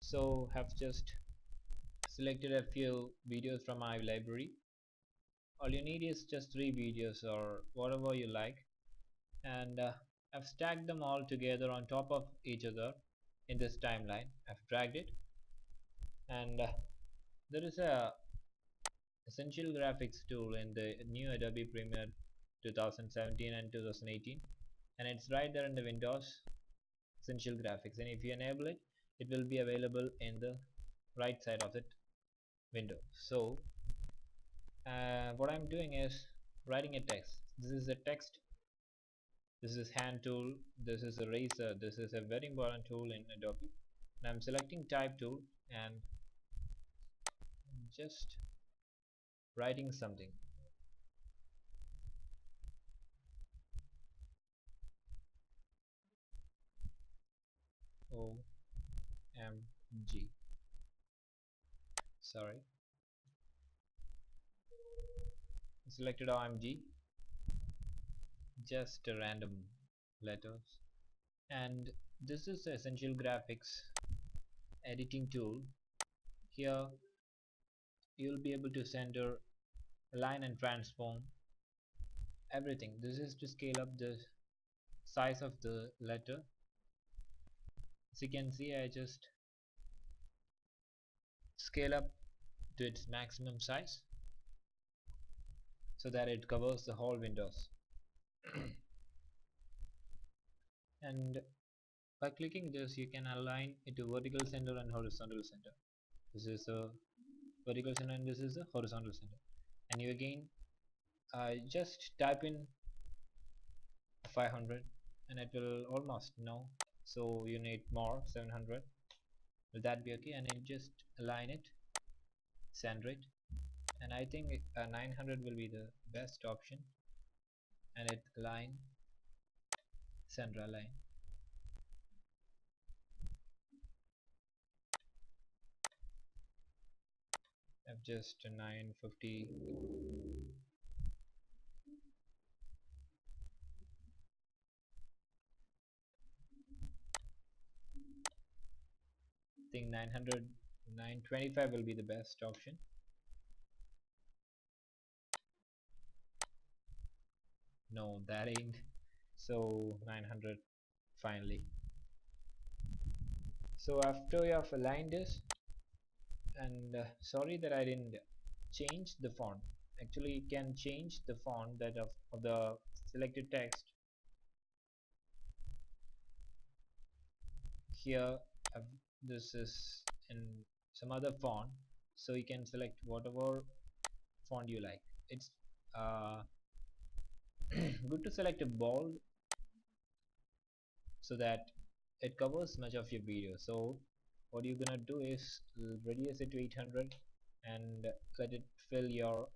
So have just selected a few videos from my library. All you need is just 3 videos or whatever you like, and I've stacked them all together on top of each other in this timeline. I've dragged it, and there is a essential graphics tool in the new Adobe Premiere 2017 and 2018, and it's right there in the Windows essential graphics, and if you enable it, it will be available in the right side of that window. So what I'm doing is writing a text. This is a text, this is hand tool, this is eraser, this is a very important tool in Adobe, and I'm selecting type tool and just writing something. OMG, sorry, selected OMG, just a random letters, and this is the essential graphics editing tool. Here you'll be able to center, align and transform everything. This is to scale up the size of the letter. As you can see, I just scale up to its maximum size so that it covers the whole windows. And by clicking this, you can align it to vertical center and horizontal center. This is a vertical center and this is a horizontal center. And you again just type in 500 and it will almost no. So you need more, 700. Will that be okay? And then just align it, center it, and I think 900 will be the best option, and it align, center, align. I've just 950. I think 900, 925 will be the best option. No, that ain't. So 900 finally. So after you have aligned this, and sorry that I didn't change the font. Actually, you can change the font that of the selected text. Here this is in some other font, so you can select whatever font you like. It's uh, good to select a bold so that it covers much of your video. So what you're gonna do is reduce it to 800 and let it fill your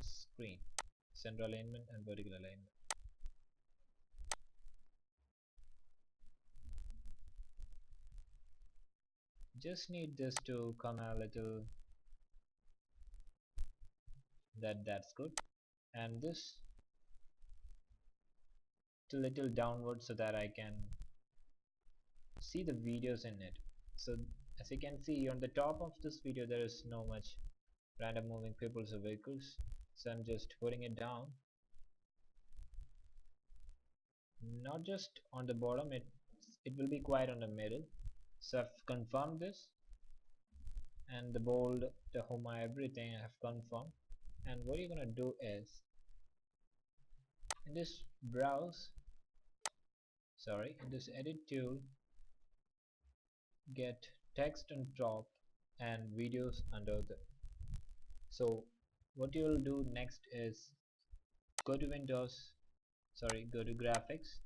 screen, center alignment and vertical alignment. Just need this to come a little, that's good, and this to little downward so that I can see the videos in it. So as you can see on the top of this video, there is no much random moving peoples or vehicles, so I'm just putting it down, not just on the bottom, it will be quite on the middle. So I've confirmed this, and the bold, the homa, everything I have confirmed. And what you're gonna do is in this browse, sorry, in this edit tool, get text on top and videos under the. So what you will do next is go to Windows, sorry, go to graphics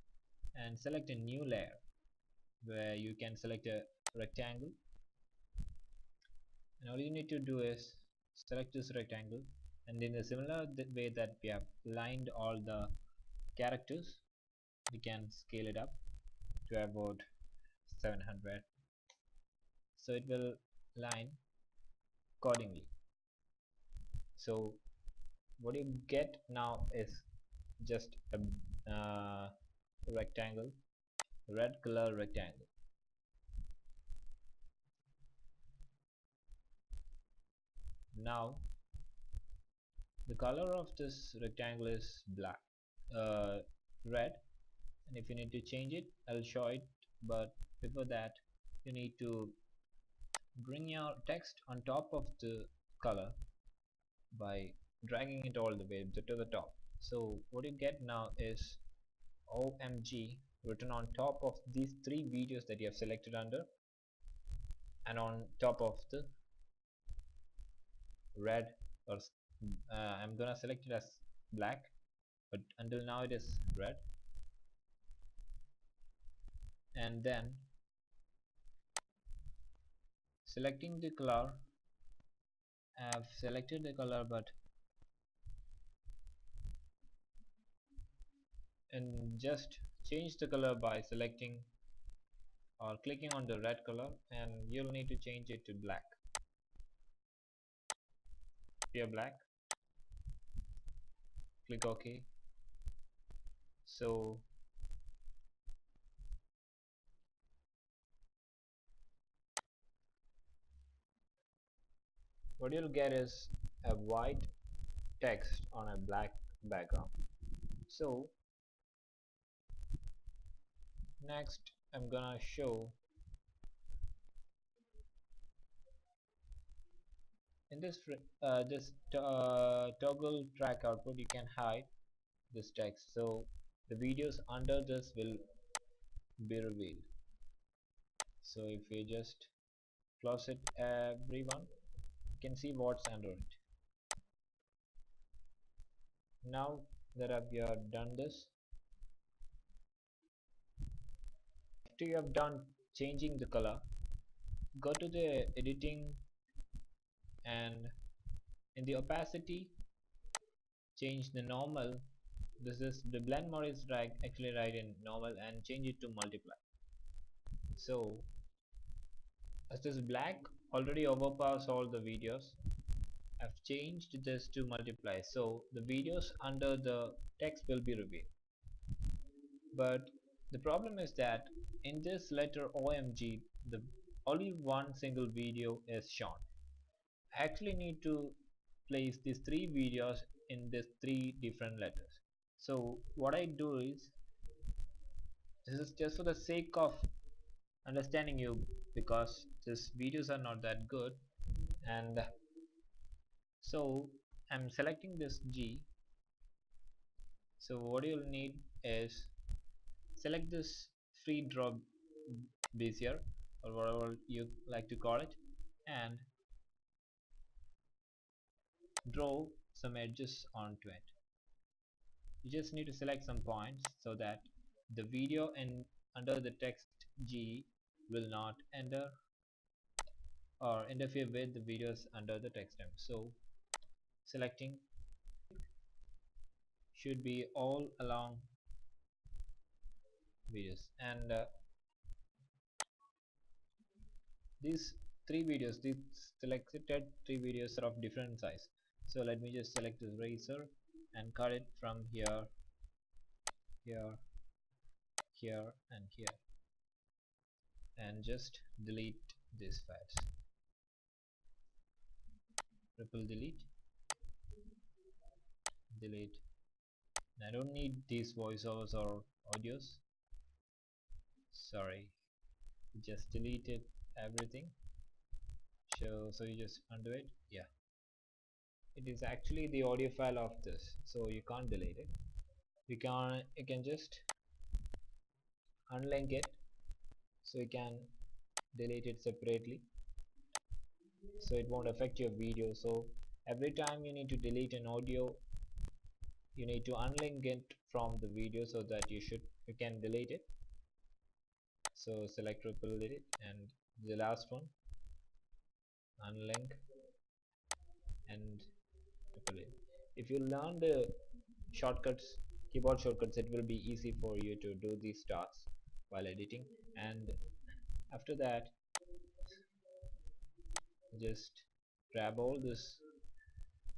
and select a new layer where you can select a rectangle, and all you need to do is select this rectangle, and in a similar way that we have lined all the characters, we can scale it up to about 700, so it will line accordingly. So what you get now is just a rectangle, red color rectangle. Now the color of this rectangle is black, uh, red, and if you need to change it, I'll show it. But before that, you need to bring your text on top of the color by dragging it all the way to the top. So what you get now is OMG written on top of these three videos that you have selected under, and on top of the red, or I'm gonna select it as black, but until now it is red. And then selecting the color, I've selected the color, but and just change the color by selecting or clicking on the red color, and you'll need to change it to black, pure black. Click OK. So what you'll get is a white text on a black background. So next I'm gonna show in this toggle track output, you can hide this text, so the videos under this will be revealed. So if you just close it, everyone, you can see what's under it. Now that we have done this, after you have done changing the color, go to the editing, and in the opacity change the normal. This is the blend mode is right, actually right in normal, and change it to multiply. So as this black already overpowers all the videos, I've changed this to multiply, so the videos under the text will be revealed. But the problem is that in this letter OMG, the only one single video is shown. I actually need to place these three videos in these three different letters. So what I do is, this is just for the sake of understanding you, because these videos are not that good, and so I'm selecting this G. So what you'll need is select this free draw bezier, or whatever you like to call it, and draw some edges onto it. You just need to select some points so that the video in under the text G will not enter or interfere with the videos under the text M. So selecting should be all along videos, and these these selected three videos are of different size. So let me just select this razor and cut it from here, here, here, and here, and just delete these files. Triple delete, delete. I don't need these voiceovers or audios. Sorry, just deleted everything. So you just undo it. Yeah, it is actually the audio file of this, so you can't delete it. You can just unlink it, so you can delete it separately, so it won't affect your video. So every time you need to delete an audio, you need to unlink it from the video so that you can delete it. So select triple delete, and the last one, unlink and triple delete. If you learn the shortcuts, keyboard shortcuts, it will be easy for you to do these tasks while editing. And after that, just grab all this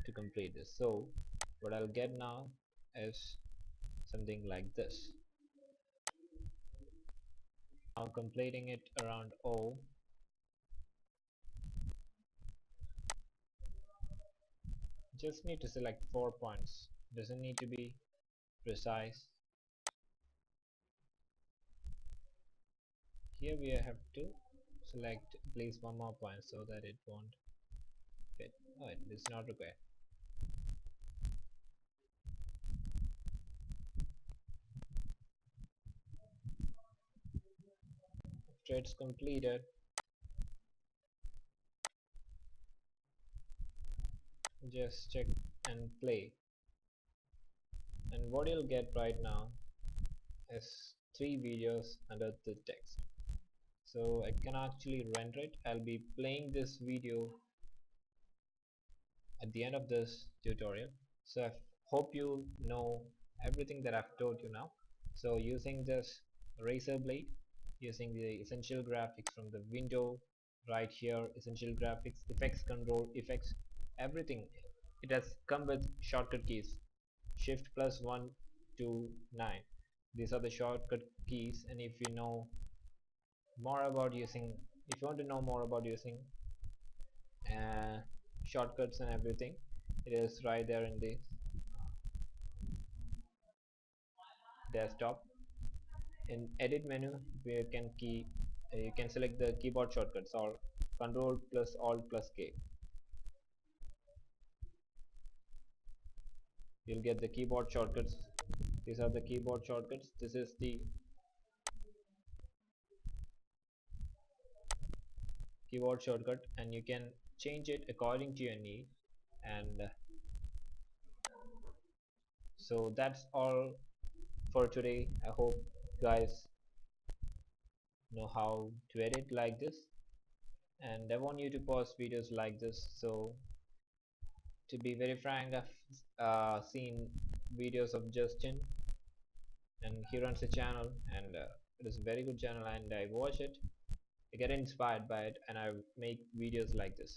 to complete this. So what I'll get now is something like this. Now completing it around O, Just need to select 4 points. Doesn't need to be precise. Here we have to select at least one more point so that it won't fit. Oh, it is not required. After it's completed, just check and play. And what you'll get right now is 3 videos under the text. So I can actually render it. I'll be playing this video at the end of this tutorial. So I hope you know everything that I've told you now. So using this razor blade, using the essential graphics from the window right here, essential graphics, effects control, effects, everything, it has come with shortcut keys, shift plus 1 to 9. These are the shortcut keys, and if you know more about using, if you want to know more about using uh, shortcuts and everything, it is right there in the desktop. In edit menu, where you can select the keyboard shortcuts or control plus alt plus K. You'll get the keyboard shortcuts. These are the keyboard shortcuts. This is the keyboard shortcut, and you can change it according to your need. And so that's all for today. I hope you guys know how to edit like this, and I want you to post videos like this. So to be very frank, I've seen videos of Justin, and he runs a channel, and it is a very good channel, and I watch it, I get inspired by it, and I make videos like this.